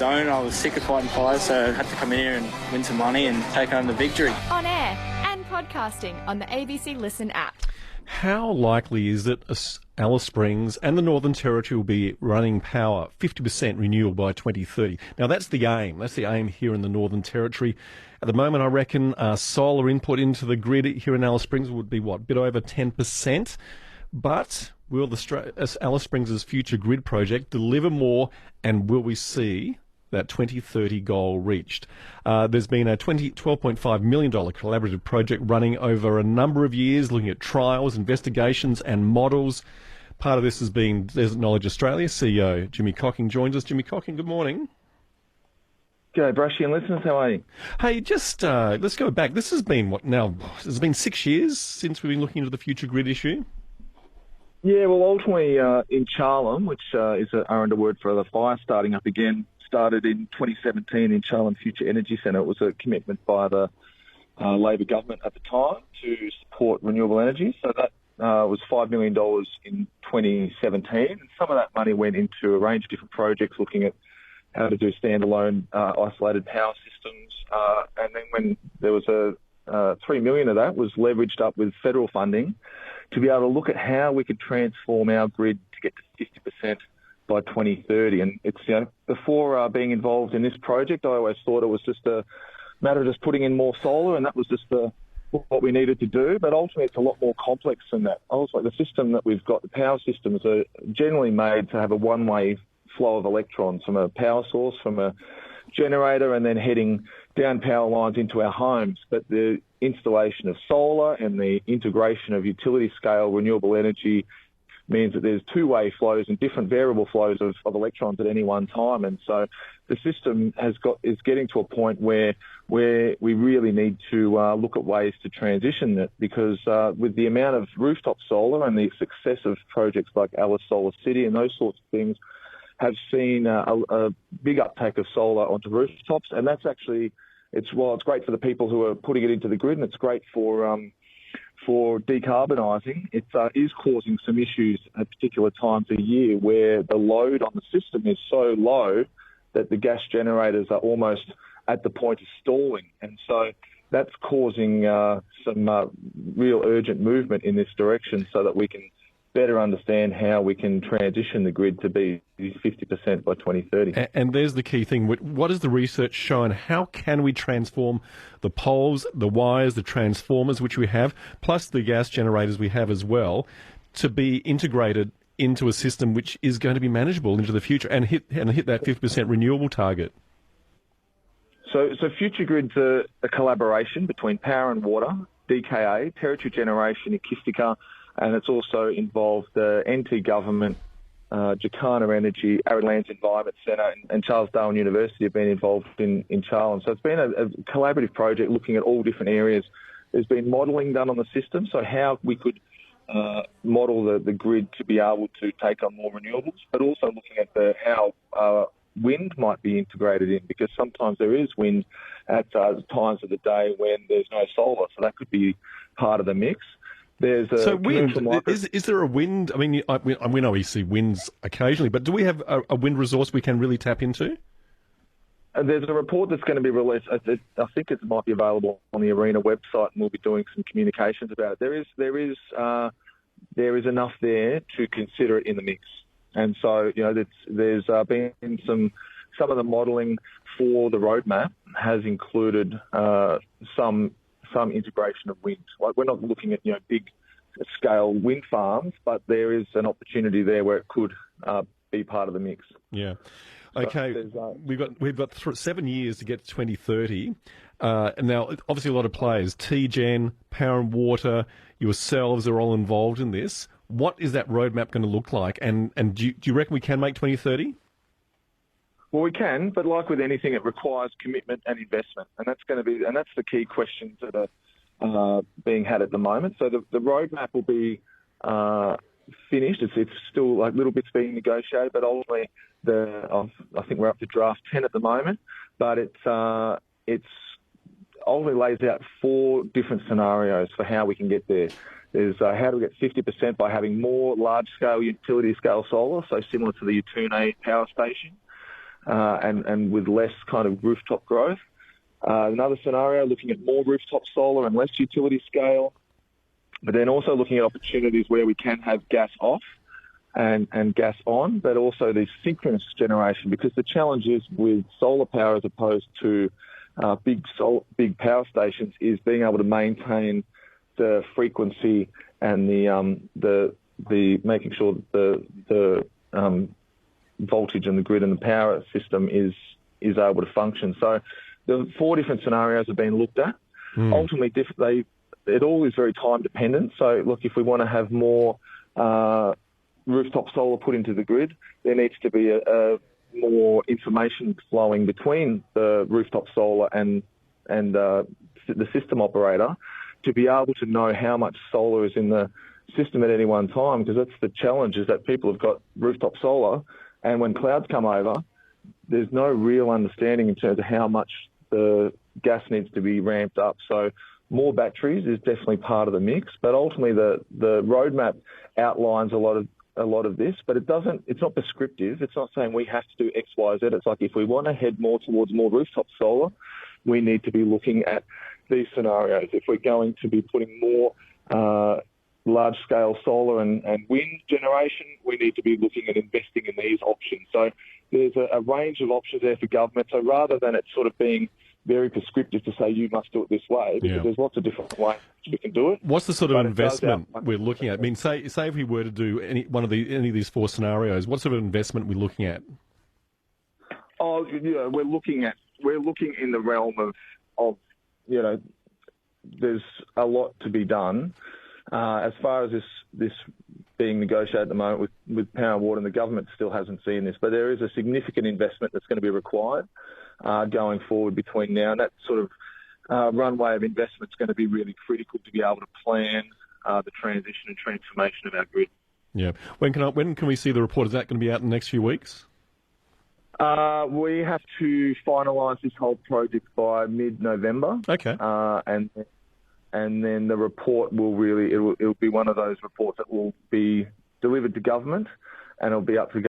Don't. I was sick of fighting fires, so I had to come in here and win some money and take home the victory. On air and podcasting on the ABC Listen app. How likely is it Alice Springs and the Northern Territory will be running power 50% renewable by 2030? Now, that's the aim. That's the aim here in the Northern Territory. At the moment, I reckon solar input into the grid here in Alice Springs would be, a bit over 10%. But will Alice Springs' future grid project deliver more, and will we see that 2030 goal reached? There's been a $12.5 million collaborative project running over a number of years, looking at trials, investigations and models. Part of this has been Desert Knowledge Australia. CEO Jimmy Cocking joins us. Jimmy Cocking, good morning. G'day, Brashy and listeners. How are you? Hey, just let's go back. This has been, It's been 6 years since we've been looking into the future grid issue? Yeah, well, ultimately in Charlem, which is an R&D word for the fire starting up again, started in 2017 in Charlem Future Energy Centre. It was a commitment by the Labor government at the time to support renewable energy. So that was $5 million in 2017. And some of that money went into a range of different projects looking at how to do standalone isolated power systems. And then when there was $3 million of that was leveraged up with federal funding to be able to look at how we could transform our grid to get to 50% by 2030. And it's, before being involved in this project, I always thought it was just a matter of just putting in more solar, and that was just what we needed to do. But ultimately, it's a lot more complex than that. Also, the system that we've got, the power systems are generally made to have a one-way flow of electrons from a power source, from a generator, and then heading down power lines into our homes. But the installation of solar and the integration of utility scale renewable energy means that there's two-way flows and different variable flows of electrons at any one time. And so the system is getting to a point where we really need to look at ways to transition it, because with the amount of rooftop solar and the success of projects like Alice Solar City and those sorts of things have seen a big uptake of solar onto rooftops. And that's actually, it's great for the people who are putting it into the grid, and it's great for decarbonising. It is causing some issues at particular times of year where the load on the system is so low that the gas generators are almost at the point of stalling. And so that's causing some real urgent movement in this direction so that we can better understand how we can transition the grid to be 50% by 2030. And there's the key thing. What has the research shown? How can we transform the poles, the wires, the transformers which we have, plus the gas generators we have as well, to be integrated into a system which is going to be manageable into the future and hit that 50% renewable target? So Future Grid's a collaboration between Power and Water, DKA, Territory Generation, Ikistika, and it's also involved the NT Government, Jacana Energy, Arid Lands Environment Centre, and Charles Darwin University have been involved in Charlem. So it's been a collaborative project looking at all different areas. There's been modelling done on the system, so how we could model the grid to be able to take on more renewables, but also looking at how wind might be integrated in, because sometimes there is wind at times of the day when there's no solar, so that could be part of the mix. There's wind. Is there a wind? I mean, we know we see winds occasionally, but do we have a wind resource we can really tap into? There's a report that's going to be released. I think it might be available on the Arena website, and we'll be doing some communications about it. There is enough there to consider it in the mix, and so there's been some of the modelling for the roadmap has included some integration of wind. Like, we're not looking at big scale wind farms, but there is an opportunity there where it could be part of the mix. Yeah. Okay. We've got 7 years to get to 2030. And now, obviously, a lot of players, TGen, Power and Water, yourselves are all involved in this. What is that roadmap going to look like? And do you reckon we can make 2030? Well, we can, but like with anything, it requires commitment and investment, and that's the key questions that are being had at the moment. So the roadmap will be finished. It's still like little bits being negotiated, but ultimately, I think we're up to draft 10 at the moment. But it's ultimately lays out 4 different scenarios for how we can get there. There's how do we get 50% by having more large-scale utility-scale solar, so similar to the Yatune power station. and with less kind of rooftop growth. Another scenario, looking at more rooftop solar and less utility scale, but then also looking at opportunities where we can have gas off and gas on, but also the synchronous generation, because the challenge is with solar power as opposed to big power stations is being able to maintain the frequency and the making sure that the voltage in the grid and the power system is able to function. So the 4 different scenarios have been looked at. Ultimately, it all is very time dependent. So look, if we want to have more rooftop solar put into the grid, there needs to be a more information flowing between the rooftop solar and the system operator to be able to know how much solar is in the system at any one time, because that's the challenge, is that people have got rooftop solar, and when clouds come over, there's no real understanding in terms of how much the gas needs to be ramped up. So more batteries is definitely part of the mix, but ultimately the roadmap outlines a lot of this, but it's not prescriptive. It's not saying we have to do X, Y, Z. It's like, if we want to head more towards more rooftop solar, we need to be looking at these scenarios. If we're going to be putting more large-scale solar and wind generation, we need to be looking at investing in these options. So there's a range of options there for government. So rather than it sort of being very prescriptive to say you must do it this way, because there's lots of different ways we can do it. What's the sort of investment we're looking at? I mean, say if we were to do any of these 4 scenarios, what sort of investment are we looking at? Oh, we're looking in the realm of there's a lot to be done. As far as this being negotiated at the moment with Power and Water, and the government still hasn't seen this, but there is a significant investment that's going to be required going forward between now, and that sort of runway of investment is going to be really critical to be able to plan the transition and transformation of our grid. Yeah. When can we see the report? Is that going to be out in the next few weeks? We have to finalise this whole project by mid-November. Okay. And then the report will it'll be one of those reports that will be delivered to government, and it'll be up to